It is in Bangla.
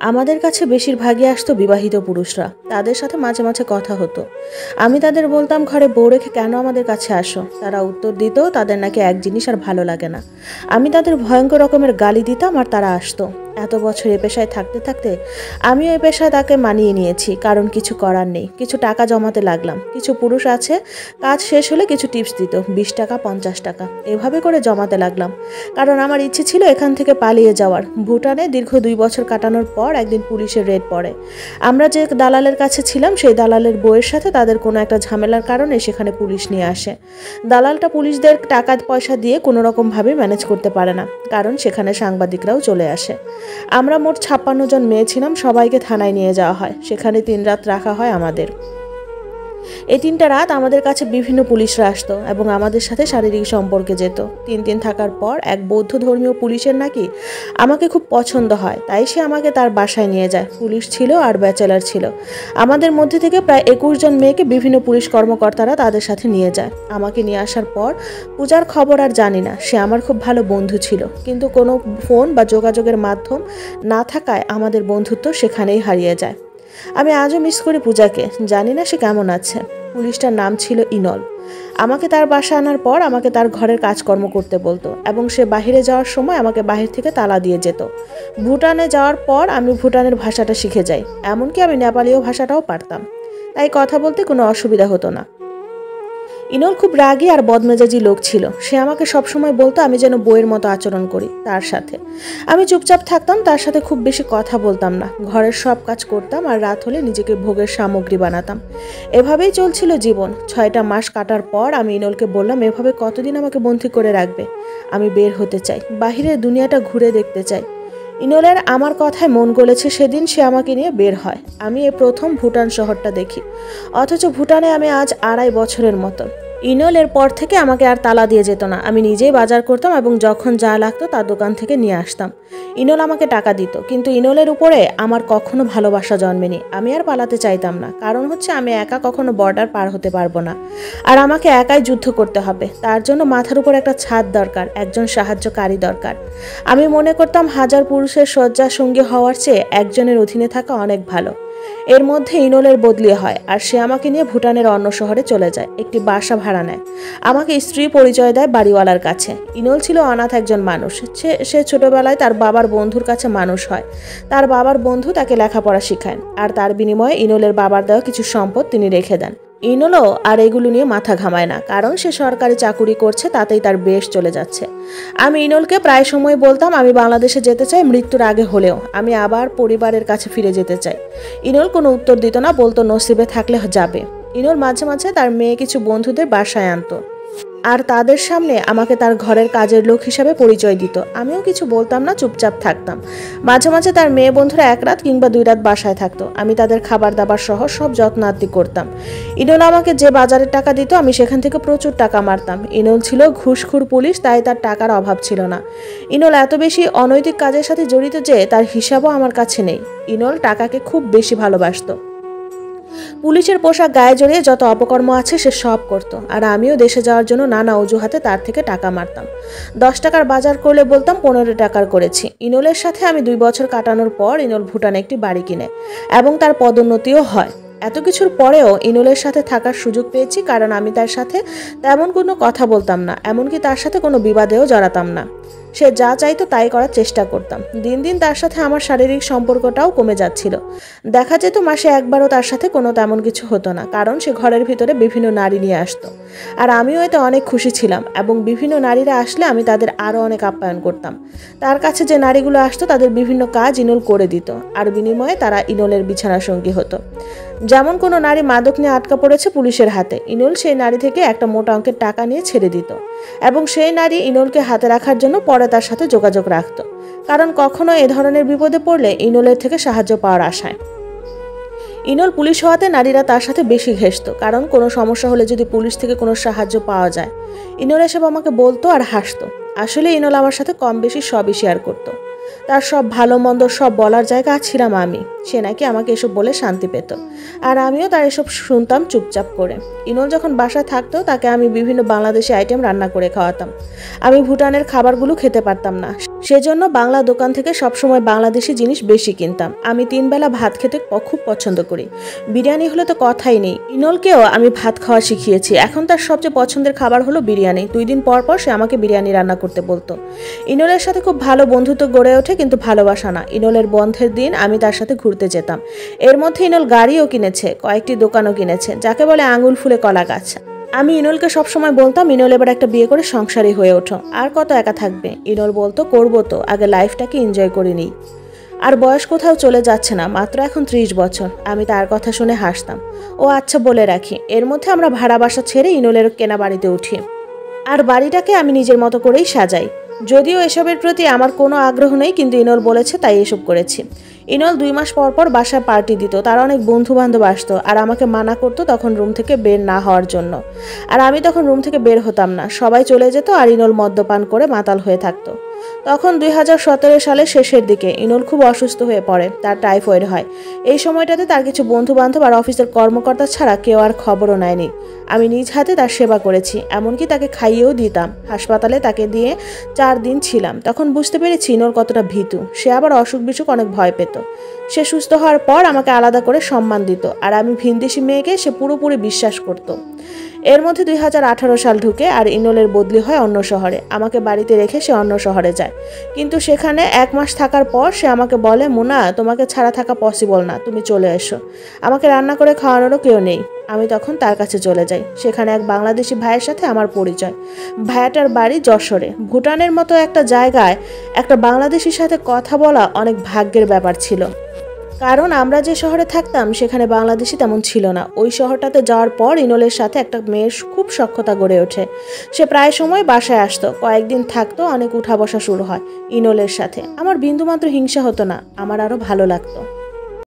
আমাদের কাছে বেশিরভাগই আসতো বিবাহিত পুরুষরা। তাদের সাথে মাঝে মাঝে কথা হতো। আমি তাদের বলতাম, ঘরে বউ রেখে কেন আমাদের কাছে আসো? তারা উত্তর দিত, তাদের নাকি এক জিনিস আর ভালো লাগে না। আমি তাদের ভয়ঙ্কর রকমের গালি দিতাম আর তারা আসতো। এত বছর এ পেশায় থাকতে থাকতে আমিও এই পেশায় তাকে মানিয়ে নিয়েছি, কারণ কিছু করার নেই। কিছু টাকা জমাতে লাগলাম। কিছু পুরুষ আছে, কাজ শেষ হলে কিছু টিপস দিত, 20 টাকা 50 টাকা, এভাবে করে জমাতে লাগলাম। কারণ আমার ইচ্ছে ছিল এখান থেকে পালিয়ে যাওয়ার। ভুটানে দীর্ঘ 2 বছর কাটানোর পর একদিন পুলিশের রেড পড়ে। আমরা যে দালালের কাছে ছিলাম, সেই দালালের বউয়ের সাথে তাদের কোনো একটা ঝামেলার কারণে সেখানে পুলিশ নিয়ে আসে। দালালটা পুলিশদের টাকা পয়সা দিয়ে কোনো রকমভাবে ম্যানেজ করতে পারে না, কারণ সেখানে সাংবাদিকরাও চলে আসে। আমরা মোট 56 জন মেয়ে ছিলাম। সবাইকে থানায় নিয়ে যাওয়া হয়। সেখানে 3 রাত রাখা হয় আমাদের। এই 3টা রাত আমাদের কাছে বিভিন্ন পুলিশরা আসতো এবং আমাদের সাথে শারীরিক সম্পর্কে যেত। 3 দিন থাকার পর এক বৌদ্ধ ধর্মীয় পুলিশের নাকি আমাকে খুব পছন্দ হয়, তাই সে আমাকে তার বাসায় নিয়ে যায়। পুলিশ ছিল আর ব্যাচেলার ছিল। আমাদের মধ্যে থেকে প্রায় 21 জন মেয়েকে বিভিন্ন পুলিশ কর্মকর্তারা তাদের সাথে নিয়ে যায়। আমাকে নিয়ে আসার পর পূজার খবর আর জানি না। সে আমার খুব ভালো বন্ধু ছিল, কিন্তু কোনো ফোন বা যোগাযোগের মাধ্যম না থাকায় আমাদের বন্ধুত্ব সেখানেই হারিয়ে যায়। আমি আজও মিস করি পূজাকে। জানি না সে কেমন আছে। পুলিশটার নাম ছিল ইনল। আমাকে তার বাসা আনার পর আমাকে তার ঘরের কাজকর্ম করতে বলতো এবং সে বাহিরে যাওয়ার সময় আমাকে বাহির থেকে তালা দিয়ে যেত। ভুটানে যাওয়ার পর আমি ভুটানের ভাষাটা শিখে যাই, এমনকি আমি নেপালীয় ভাষাটাও পারতাম, তাই কথা বলতে কোনো অসুবিধা হতো না। ইনল খুব রাগী আর বদমেজাজি লোক ছিল। সে আমাকে সবসময় বলতো আমি যেন বইয়ের মতো আচরণ করি তার সাথে। আমি চুপচাপ থাকতাম, তার সাথে খুব বেশি কথা বলতাম না। ঘরের সব কাজ করতাম আর রাত হলে নিজেকে ভোগের সামগ্রী বানাতাম। এভাবেই চলছিল জীবন। 6টা মাস কাটার পর আমি ইনলকে বললাম, এভাবে কতদিন আমাকে বন্দী করে রাখবে? আমি বের হতে চাই, বাহিরের দুনিয়াটা ঘুরে দেখতে চাই। ইনলের আমার কথায় মন গলেছে। সেদিন সে আমাকে নিয়ে বের হয়। আমি এই প্রথম ভুটান শহরটা দেখি, অথচ ভুটানে আমি আজ 2.5 বছরের মতো। ইনল এর পর থেকে আমাকে আর তালা দিয়ে যেত না। আমি নিজেই বাজার করতাম এবং যখন যা লাগতো তার দোকান থেকে নিয়ে আসতাম। ইনল আমাকে টাকা দিত, কিন্তু ইনলের উপরে আমার কখনো ভালোবাসা জন্মেনি। আমি আর পালাতে চাইতাম না, কারণ হচ্ছে আমি একা কখনো বর্ডার পার হতে পারবো না, আর আমাকে একাই যুদ্ধ করতে হবে। তার জন্য মাথার উপর একটা ছাদ দরকার, একজন সাহায্যকারী দরকার। আমি মনে করতাম 1000 পুরুষের শয্যা সঙ্গী হওয়ার চেয়ে একজনের অধীনে থাকা অনেক ভালো। এর মধ্যে ইনলের বদলি হয় আর সে আমাকে নিয়ে ভুটানের অন্য শহরে চলে যায়। একটি বাসা ভাড়া নেয়। আমাকে স্ত্রী পরিচয় দেয় বাড়িওয়ালার কাছে। ইনল ছিল অনাথ একজন মানুষ। সে ছোটবেলায় তার বাবার বন্ধুর কাছে মানুষ হয়। তার বাবার বন্ধু তাকে লেখাপড়া শেখায়, আর তার বিনিময়ে ইনলের বাবার দেওয়া কিছু সম্পদ তিনি রেখে দেন। ইনলও আর এগুলো নিয়ে মাথা ঘামায় না, কারণ সে সরকারি চাকুরি করছে, তাতেই তার বেশ চলে যাচ্ছে। আমি ইনলকে প্রায় সময় বলতাম আমি বাংলাদেশে যেতে চাই, মৃত্যুর আগে হলেও আমি আবার পরিবারের কাছে ফিরে যেতে চাই। ইনল কোনো উত্তর দিত না, বলতো নসিবে থাকলে যাবে। ইনল মাঝে মাঝে তার মেয়ে কিছু বন্ধুদের বাসায় আনতো আর তাদের সামনে আমাকে তার ঘরের কাজের লোক হিসাবে পরিচয় দিত। আমিও কিছু বলতাম না, চুপচাপ থাকতাম। মাঝে মাঝে তার মেয়ে বন্ধুরা 1 রাত কিংবা 2 রাত বাসায় থাকতো। আমি তাদের খাবার দাবার সহ সব যত্ন আত্তি করতাম। ইনল আমাকে যে বাজারের টাকা দিত, আমি সেখান থেকে প্রচুর টাকা মারতাম। ইনল ছিল ঘুষখোর পুলিশ, তাই তার টাকার অভাব ছিল না। ইনল এত বেশি অনৈতিক কাজের সাথে জড়িত যে তার হিসাবও আমার কাছে নেই। ইনল টাকাকে খুব বেশি ভালোবাসতো। পুলিশের পোশাক গায়ে জড়িয়ে যত অপকর্ম আছে সে সব করত, আর আমিও দেশে যাওয়ার জন্য নানা অজুহাতে তার থেকে টাকা মারতাম। 10 টাকার বাজার করলে বলতাম 15 টাকার করেছি। ইনলের সাথে আমি 2 বছর কাটানোর পর ইনল ভুটানে একটি বাড়ি কিনে এবং তার পদোন্নতিও হয়। এত কিছুর পরেও ইনলের সাথে থাকার সুযোগ পেয়েছি, কারণ আমি তার সাথে তেমন কোনো কথা বলতাম না, এমনকি তার সাথে কোনো বিবাদেও জড়াতাম না। সে যা চাইতো তাই করার চেষ্টা করতাম। দিন দিন তার সাথে আমার শারীরিক সম্পর্কটাও কমে যাচ্ছিল। দেখা যেত মাসে একবারও তার সাথে কোনো তেমন কিছু হতো না, কারণ সে ঘরের ভিতরে বিভিন্ন নারী নিয়ে আসতো, আর আমিও এতে অনেক খুশি ছিলাম। এবং বিভিন্ন নারীরা আসলে আমি তাদের আরও অনেক আপ্যায়ন করতাম। তার কাছে যে নারীগুলো আসতো তাদের বিভিন্ন কাজ ইনল করে দিত, আর বিনিময়ে তারা ইনলের বিছানা সঙ্গী হতো। যেমন কোনো নারী মাদক নিয়ে আটকা পড়েছে পুলিশের হাতে, ইনল সেই নারী থেকে একটা মোটা অঙ্কের টাকা নিয়ে ছেড়ে দিত, এবং সেই নারী ইনলকে হাতে রাখার জন্য পরে তার সাথে যোগাযোগ রাখত, কারণ কখনো এ ধরনের বিপদে পড়লে ইনলের থেকে সাহায্য পাওয়ার আশায়। ইনল পুলিশ হওয়াতে নারীরা তার সাথে বেশি ঘেঁষত, কারণ কোনো সমস্যা হলে যদি পুলিশ থেকে কোনো সাহায্য পাওয়া যায়, ইনল এসব আমাকে বলতো আর হাসতো। আসলে ইনল আমার সাথে কম বেশি সবই শেয়ার করতো। তার সব ভালো মন্দ সব বলার জায়গা ছিলাম আমি। সে নাকি আমাকে এসব বলে শান্তি পেত, আর আমিও তার এসব শুনতাম চুপচাপ করে। ইনল যখন বাসায় থাকতো তাকে আমি বিভিন্ন বাংলাদেশি আইটেম রান্না করে খাওয়াতাম। আমি ভুটানের খাবারগুলো খেতে পারতাম না। সেজন্য বাংলা দোকান থেকে সবসময় বাংলাদেশি জিনিস বেশি কিনতাম। আমি 3 বেলা ভাত খেতে খুব পছন্দ করি। বিরিয়ানি হলে তো কথাই নেই। ইনলকেও আমি ভাত খাওয়া শিখিয়েছি। এখন তার সবচেয়ে পছন্দের খাবার হলো বিরিয়ানি। 2 দিন পর পর সে আমাকে বিরিয়ানি রান্না করতে বলতো। ইনলের সাথে খুব ভালো বন্ধুত্ব গড়ে ওঠে, কিন্তু ভালোবাসা না। ইনলের বন্ধের দিন আমি তার সাথে ঘুরতে যেতাম। এর মধ্যে ইনল গাড়িও কিনেছে, কয়েকটি দোকানও কিনেছে, যাকে বলে আঙুল ফুলে কলা গাছ। আমি ইনলকে সবসময় বলতাম, ইনল এবার একটা বিয়ে করে সংসারী হয়ে ওঠো, আর কত একা থাকবে। ইনল বলতো, করবো তো, আগে লাইফটাকে এনজয় করে নিই। আর বয়স কোথাও চলে যাচ্ছে না, মাত্র এখন 30 বছর। আমি তার কথা শুনে হাসতাম। ও আচ্ছা, বলে রাখি, এর মধ্যে আমরা ভাড়া বাসা ছেড়ে ইনলের কেনা বাড়িতে উঠি, আর বাড়িটাকে আমি নিজের মতো করেই সাজাই। যদিও এসবের প্রতি আমার কোনো আগ্রহ নেই, কিন্তু ইনল বলেছে তাই এসব করেছি। ইনল 2 মাস পর পর বাসায় পার্টি দিত, তার অনেক বন্ধু বান্ধব আসতো, আর আমাকে মানা করতো তখন রুম থেকে বের না হওয়ার জন্য। আর আমি তখন রুম থেকে বের হতাম না, সবাই চলে যেত, আর ইনল মদ্যপান করে মাতাল হয়ে থাকতো। তখন 2017 সালের শেষের দিকে ইনল খুব অসুস্থ হয়ে পড়ে, তার টাইফয়েড হয়। এই সময়টাতে তার কিছু বন্ধু বান্ধব আর অফিসের কর্মকর্তা ছাড়া কেউ আর খবরও নেয়নি। আমি নিজ হাতে তার সেবা করেছি, এমনকি তাকে খাইয়েও দিতাম। হাসপাতালে তাকে দিয়ে 4 দিন ছিলাম। তখন বুঝতে পেরেছি ইনল কতটা ভীতু। সে আবার অসুখ বিসুখ অনেক ভয় পেত। সে সুস্থ হওয়ার পর আমাকে আলাদা করে সম্মান দিত, আর আমি ভিনদেশি মেয়েকে সে পুরোপুরি বিশ্বাস করত। এর মধ্যে 2018 সাল ঢুকে, আর ইনলের বদলি হয় অন্য শহরে। আমাকে বাড়িতে রেখে সে অন্য শহরে যায়, কিন্তু সেখানে 1 মাস থাকার পর সে আমাকে বলে, মুনা, তোমাকে ছাড়া থাকা পসিবল না, তুমি চলে এসো। আমাকে রান্না করে খাওয়ানোরও কেউ নেই। আমি তখন তার কাছে চলে যাই। সেখানে এক বাংলাদেশি ভাইয়ের সাথে আমার পরিচয়। ভাইয়াটার বাড়ি যশোরে। ভুটানের মতো একটা জায়গায় একটা বাংলাদেশির সাথে কথা বলা অনেক ভাগ্যের ব্যাপার ছিল, কারণ আমরা যে শহরে থাকতাম সেখানে বাংলাদেশি তেমন ছিল না। ওই শহরটাতে যাওয়ার পর ইনলের সাথে একটা মেয়ের খুব সখ্যতা গড়ে ওঠে। সে প্রায় সময় বাসায় আসতো, কয়েকদিন থাকতো, অনেক উঠা বসা শুরু হয় ইনলের সাথে। আমার বিন্দুমাত্র হিংসা হতো না, আমার আরো ভালো লাগতো।